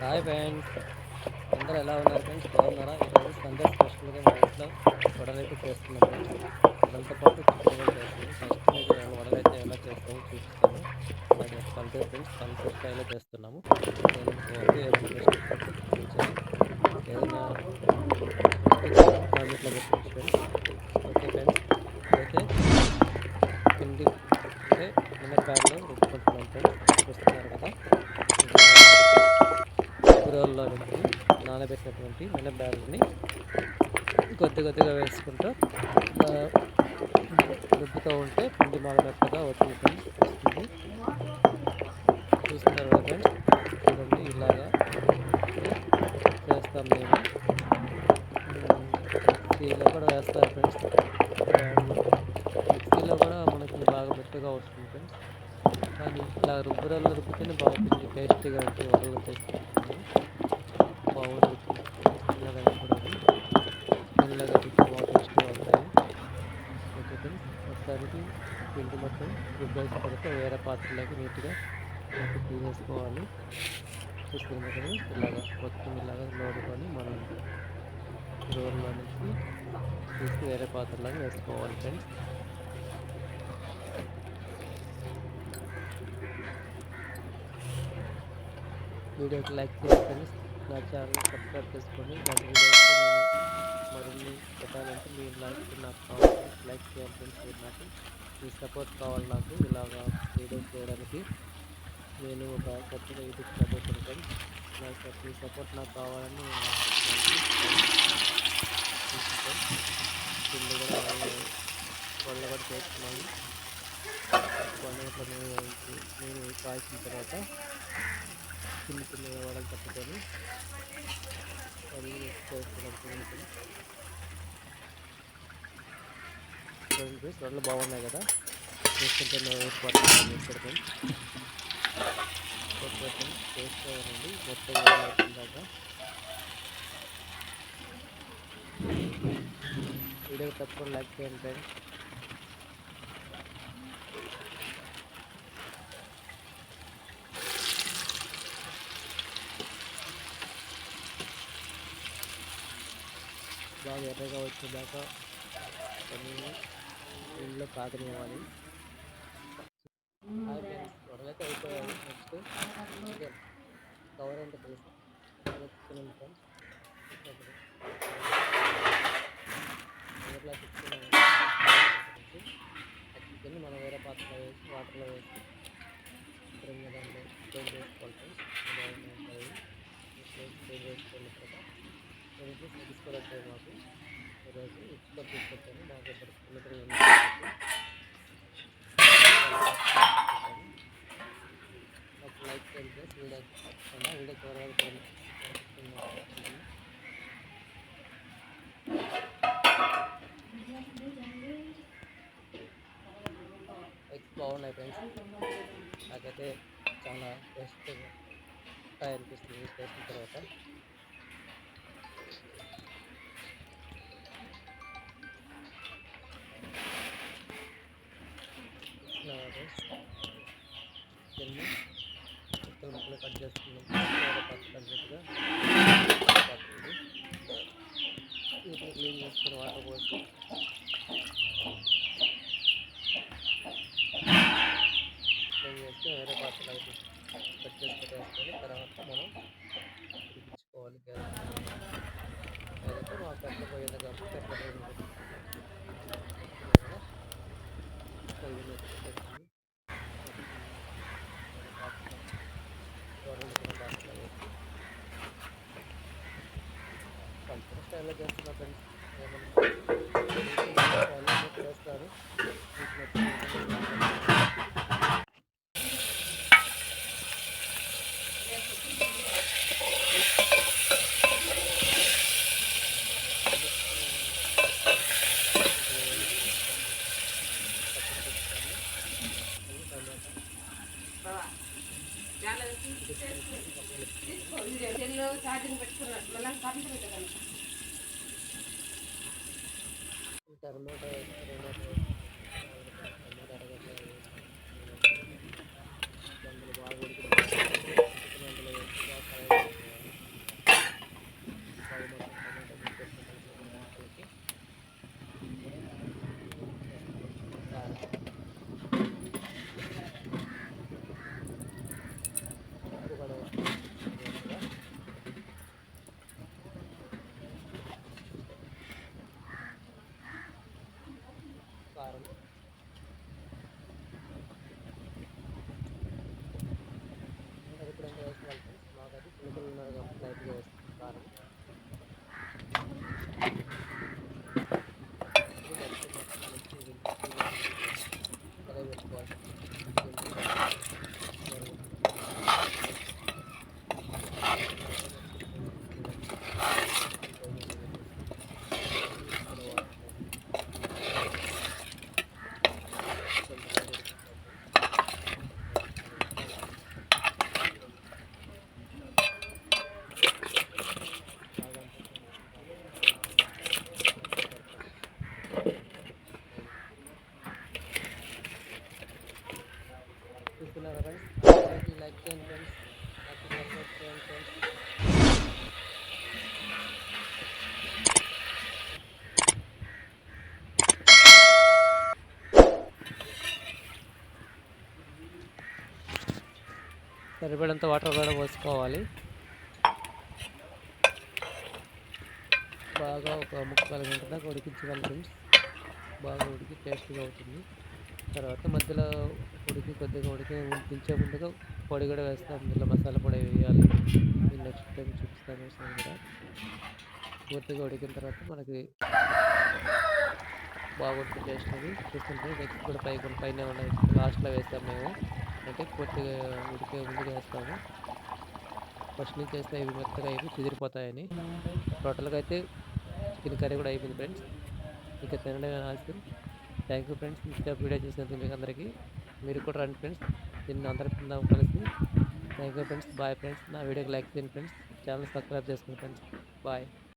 Hi friends, అందరూ ఎలా ఉన్నారు ఫ్రెండ్స్? బాగున్నారా? ఈరోజు సండే స్పెషల్గా మా ఇంట్లో వడలైతే చేస్తున్నాం ఫ్రెండ్స్. దాంతోపాటు చికెన్ కూడా చేస్తున్నాం. ఫస్ట్ మీకు నేను వడలైతే ఎలా చేస్తామో చూపిస్తాను. అలాగే పల్లెటూరు ఫ్రెండ్స్, పల్లెటూరు స్టైల్లో చేస్తున్నాము. నేను మీకు ఒకే రిక్వెస్ట్ ఫ్రెండ్స్, చూపించేది ఏదైనా మిస్టేక్స్ ఉంటే కామెంట్లో పెట్టండి ఫ్రెండ్స్. ఓకే ఫ్రెండ్స్, ఇప్పుడైతే పిండి అంటే మినప్యాన్లో రుబ్బుకుంటున్నాం ఫ్రెండ్స్. చూస్తున్నారు కదా, ఇలా రుబ్బురోల్లో నుంచి నానబెట్టినటువంటి మినప్యాన్లని కొద్ది కొద్దిగా వేసుకుంటూ ఇలా రుబ్బుతూ ఉంటే పిండి బాగా మెత్తగా అవుతుంది ఫ్రెండ్స్, వస్తుంది. చూస్తున్నారు కదా ఫ్రెండ్స్, చూడండి ఇలాగా చేస్తాం మేము. మిక్సీలో కూడా వేస్తారు ఫ్రెండ్స్. మిక్సీలో కూడా మనకి బాగా మెత్తగా వస్తుంది ఫ్రెండ్స్, కానీ ఇలా రుబ్బురోల్లో రుబ్బితేనే బాగా పిండి టేస్టీగా ఉంటాయి. వడలు చేసుకుంటున్నాము, బాగుంటుంది ఫ్రెండ్స్. తినడానికి కూడా అది మెల్లగా తింటే బాగా టేస్టీగా ఉంటాయి. ఓకే ఫ్రెండ్స్, మొత్తానికి పిండి మొత్తం రుబ్బేసిన తర్వాత వేరే పాత్రలోకి నీట్గా మొత్తం తీసేసుకోవాలి. చూస్తున్నారు కదా, ఇలాగా మొత్తం ఇలాగా లోడుకొని మనం రోల్లో నుంచి తీసి వేరే పాత్రలోకి వేసుకోవాలి ఫ్రెండ్స్. వీడియోకి లైక్ చేయండి ఫ్రెండ్స్. నా ఛానల్ సబ్స్క్రైబ్ చేసుకోండి. ఇలాంటి వీడియోస్ నేను మరిన్ని పెట్టాలంటే మీ లైక్ నాకు కావాలి ఫ్రెండ్స్. లైక్ చేయండి ఫ్రెండ్స్. మీరు నాకు మీ సపోర్ట్ కావాలి. నాకు ఇలాగా వీడియోస్ చేయడానికి నేను ఒక కొత్తగా యూట్యూబ్ చేయబోతున్నాను ఫ్రెండ్స్. నాకు మీ సపోర్ట్ నాకు కావాలని నేను ఆశిస్తున్నాను ఫ్రెండ్స్. పిండి కూడా వడలు కూడా చేస్తున్నాను. వడగట్లో నేను కాల్చిన తర్వాత చిన్న చిన్న వడలు తట్టుకొని వడలు చేస్తున్నాం ఫ్రెండ్స్. చూడండి ఫ్రెండ్స్, వడలు బాగున్నాయి కదా, చూస్తుంటే ఊరిపోతున్నాను ఇక్కడ ఫ్రెండ్స్. ఓకే ఫ్రెండ్స్, చేసుకోవాలండి మొత్తం అవుతుందాక. వీడియోకి తప్పకుండా లైక్ చేయండి ఫ్రెండ్స్. బాగా ఎర్రగా వచ్చేదాకా కొన్ని ఇంట్లో కాకనివ్వాలి. హాయ్ ఫ్రెండ్స్, వడలైతే అయిపోయాయి. నెక్స్ట్ చికెన్ కవర్ అంటే తెలుసు, చికెన్ ఫ్రెండ్స్. ఎట్లా చికెన్ చికెన్ మనం వేరే పాత్రలో వేసి వాటర్లో వేసి శుభ్రంగా దాంట్లో క్లీన్ చేసుకోవాలి ఫ్రెండ్స్. బాగుంటుంది క్లీన్ చేసుకున్న తర్వాత నేను తీసుకోవట్లేదు. మాకు ఈరోజు ఉచితం తీసుకొచ్చాను. మాకు ఇద్దరు చిన్నపిల్లలు నాకు లైక్ చేయండి ఫ్రెండ్స్. వీడియో త్వరగా ఎగ్స్ బాగున్నాయి ఫ్రెండ్స్. నాకైతే చాలా టేస్ట్గా అనిపిస్తుంది చేసిన తర్వాత. చికెన్ని మొత్తం ముక్కలు కట్ చేసుకున్నాం. తగ్గట్టుగా వీటిని క్లీన్ చేసుకుని వాటర్ పోసి క్లీన్ చేస్తే వేరే పాత్రలు అయితే కట్ చేసి పెట్టేసుకొని తర్వాత మనం ఉడికించుకోవాలి. గ్యాస్ అయితే మా కట్టెల పొయ్యి ఉంది కాబట్టి కట్టెల పొయ్యి మీద పొయ్యి మీద పెట్టేసుకుని పాత్రలో వండుకున్న పాత్రలో వేసి పలుచన స్టైల్లో చేస్తున్నా ఫ్రెండ్స్. ఏమన్నా స్టైల్లో చేస్తారు. టమాటా వేసి టమాటా అరగడ్డ వేసి అందులో బాగా ఉడికిన చికెన్ అందులో వేసి బాగా ఫ్రై చేసుకోవాలి. సరిపడంత వాటర్ కూడా పోసుకోవాలి. బాగా ఒక 3/4 గంట దాకా ఉడికించగలం ఫ్రెండ్స్. బాగా ఉడికి టేస్ట్గా అవుతుంది. తర్వాత మధ్యలో కొద్దిగా దించే ముందుగా పొడి కూడా వేస్తాం. ఇందులో మసాలా పొడి వేయాలి. నేను నెక్స్ట్ టైం చూపిస్తాను నేను కూడా. పూర్తిగా ఉడికిన తర్వాత మనకి బాగుంటుంది టేస్ట్ అది. చూస్తుంటే నెక్స్ట్ కూడా పైన ఉన్నాయి లాస్ట్‌లో వేస్తాం మేము. అంటే పూర్తిగా ఉడికే ముందుగా వేస్తాము. ఫస్ట్ నుంచి వేస్తే ఇవి మెత్తగా ఇవి కుదిరిపోతాయని. టోటల్‌గా అయితే చికెన్ కర్రీ కూడా అయిపోయింది ఫ్రెండ్స్. ఇక తినడమే ఆలస్యం. Thank you friends. ఇంత వీడియో చూసినందుకు మీకు అందరికీ. మీరు కూడా రండి ఫ్రెండ్స్. అందరం తిందాం కలిసి. Thank you friends. Bye friends. నా వీడియోకి లైక్ చేయండి ఫ్రెండ్స్. ఛానల్ సబ్స్క్రైబ్ చేసుకోండి ఫ్రెండ్స్. బాయ్.